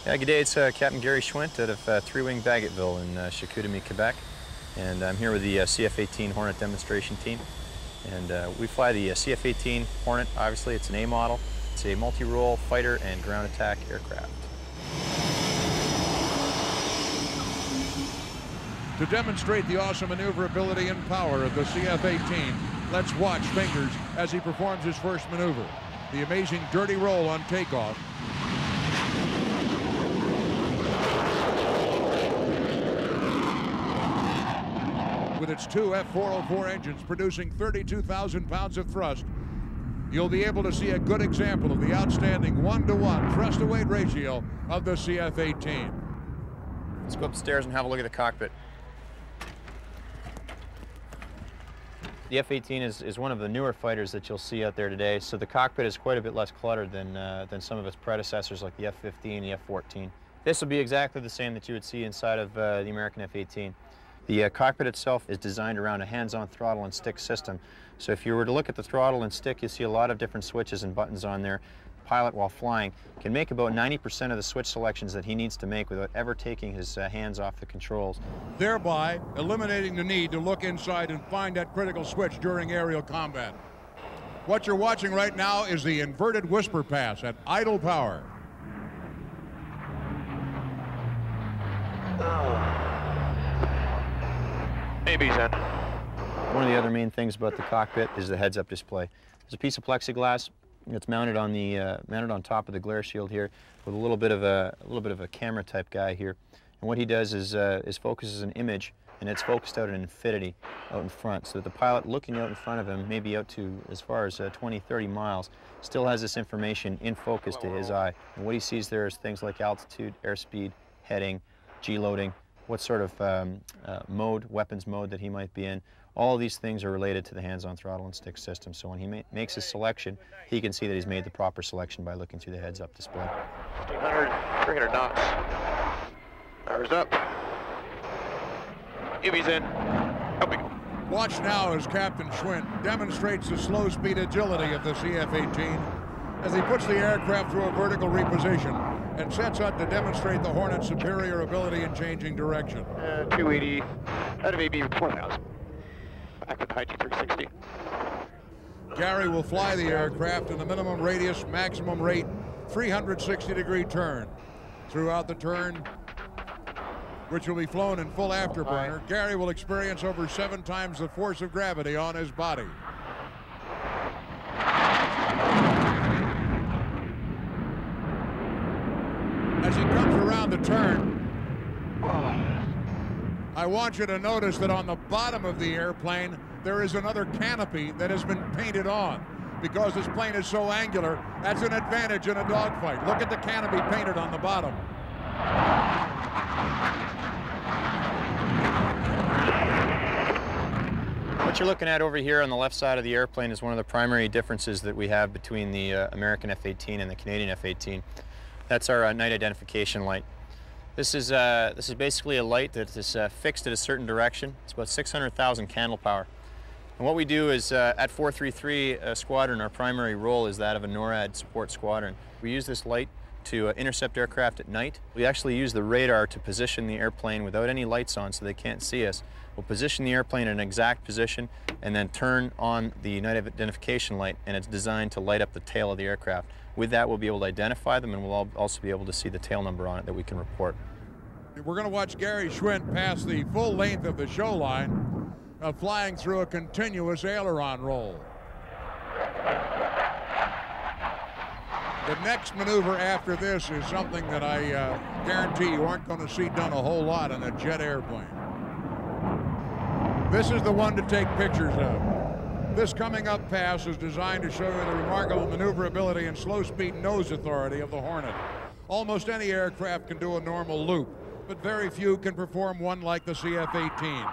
Yeah, good day. It's Captain Gary Schwindt out of Three-Wing Bagotville in Chicoutimi, Quebec. And I'm here with the CF-18 Hornet demonstration team. And we fly the CF-18 Hornet. Obviously, it's an A model. It's a multi-role fighter and ground attack aircraft. To demonstrate the awesome maneuverability and power of the CF-18, let's watch Fingers as he performs his first maneuver. The amazing dirty roll on takeoff. With its two F404 engines producing 32,000 pounds of thrust, you'll be able to see a good example of the outstanding 1-to-1 thrust-to-weight ratio of the CF-18. Let's go upstairs and have a look at the cockpit. The F-18 is one of the newer fighters that you'll see out there today, so the cockpit is quite a bit less cluttered than some of its predecessors like the F-15, the F-14. This will be exactly the same that you would see inside of the American F-18. The cockpit itself is designed around a hands-on throttle and stick system. So if you were to look at the throttle and stick, you'll see a lot of different switches and buttons on there. The pilot, while flying, can make about 90% of the switch selections that he needs to make without ever taking his hands off the controls. Thereby eliminating the need to look inside and find that critical switch during aerial combat. What you're watching right now is the inverted whisper pass at idle power. Maybe then. One of the other main things about the cockpit is the heads-up display. There's a piece of plexiglass that's mounted on top of the glare shield here, with a little bit of a camera type guy here. And what he does is focuses an image, and it's focused out at infinity out in front, so that the pilot looking out in front of him, maybe out to as far as 20, 30 miles, still has this information in focus to his eye. And what he sees there is things like altitude, airspeed, heading, G-loading, what sort of weapons mode that he might be in. All of these things are related to the hands-on throttle and stick system. So when he makes his selection, he can see that he's made the proper selection by looking through the heads-up display. 300 knots. Power's up. UV's in. Up we go. Watch now as Captain Schwindt demonstrates the slow speed agility of the CF-18 as he puts the aircraft through a vertical reposition and sets out to demonstrate the Hornet's superior ability in changing direction. 280 out of AB 4,000. Back with high G360. Gary will fly the aircraft in a minimum radius, maximum rate, 360-degree turn. Throughout the turn, which will be flown in full afterburner, Gary will experience over 7 times the force of gravity on his body. As he comes around the turn, I want you to notice that on the bottom of the airplane, there is another canopy that has been painted on. Because this plane is so angular, that's an advantage in a dogfight. Look at the canopy painted on the bottom. What you're looking at over here on the left side of the airplane is one of the primary differences that we have between the American F-18 and the Canadian F-18. That's our night identification light. This is basically a light that is fixed at a certain direction. It's about 600,000 candle power. And what we do is at 433 Squadron, our primary role is that of a NORAD support squadron. We use this light to intercept aircraft at night. We actually use the radar to position the airplane without any lights on so they can't see us. We'll position the airplane in an exact position and then turn on the night identification light, and it's designed to light up the tail of the aircraft. With that, we'll be able to identify them, and we'll also be able to see the tail number on it that we can report. We're going to watch Gary Schwindt pass the full length of the show line, flying through a continuous aileron roll. The next maneuver after this is something that I guarantee you aren't going to see done a whole lot on a jet airplane. This is the one to take pictures of. This coming up pass is designed to show you the remarkable maneuverability and slow speed nose authority of the Hornet. Almost any aircraft can do a normal loop, but very few can perform one like the CF-18.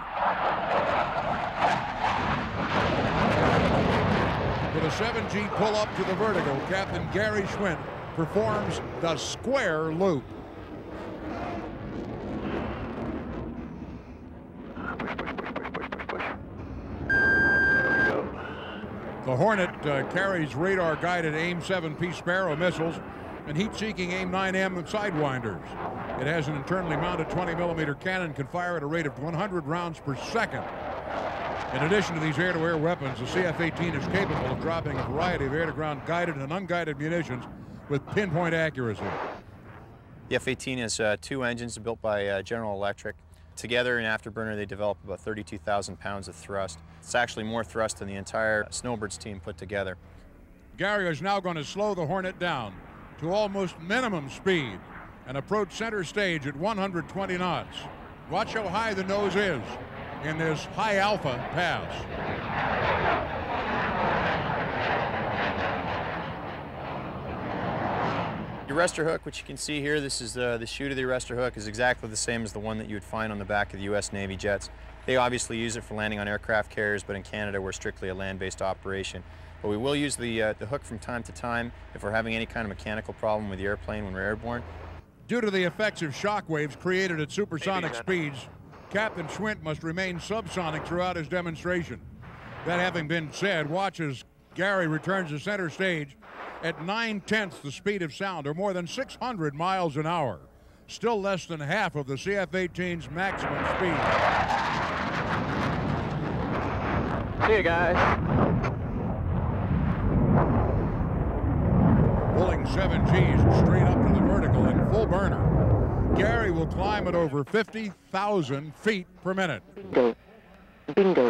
With a 7G pull-up to the vertical, Captain Gary Schwindt performs the square loop. The Hornet carries radar-guided AIM-7P Sparrow missiles and heat-seeking AIM-9M sidewinders. It has an internally mounted 20-millimeter cannon, can fire at a rate of 100 rounds per second. In addition to these air-to-air weapons, the CF-18 is capable of dropping a variety of air-to-ground guided and unguided munitions with pinpoint accuracy. The F-18 has 2 engines built by General Electric. Together in afterburner, they develop about 32,000 pounds of thrust. It's actually more thrust than the entire Snowbirds team put together. Gary is now going to slow the Hornet down to almost minimum speed and approach center stage at 120 knots. Watch how high the nose is in this high alpha pass. The arrestor hook, which you can see here, this is the chute of the arrestor hook, is exactly the same as the one that you would find on the back of the U.S. Navy jets. They obviously use it for landing on aircraft carriers, but in Canada we're strictly a land-based operation. But we will use the hook from time to time if we're having any kind of mechanical problem with the airplane when we're airborne. Due to the effects of shock waves created at supersonic speeds, Captain Schwindt must remain subsonic throughout his demonstration. That having been said, watch as Gary returns to center stage at 9/10 the speed of sound, or more than 600 miles an hour. Still less than half of the CF-18's maximum speed. See you guys. Pulling 7 Gs straight up to the vertical in full burner. Gary will climb at over 50,000 feet per minute. Bingo. Bingo.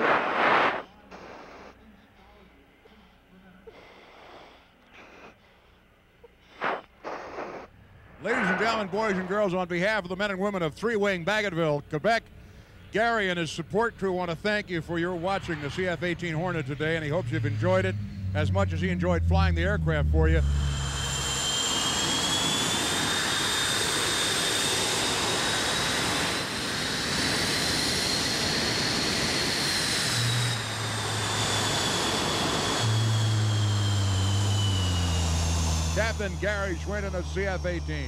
Ladies and gentlemen, boys and girls, on behalf of the men and women of Three-Wing Bagotville, Quebec, Gary and his support crew want to thank you for your watching the CF-18 Hornet today, and he hopes you've enjoyed it as much as he enjoyed flying the aircraft for you. Captain Gary Schwindt of CF-18.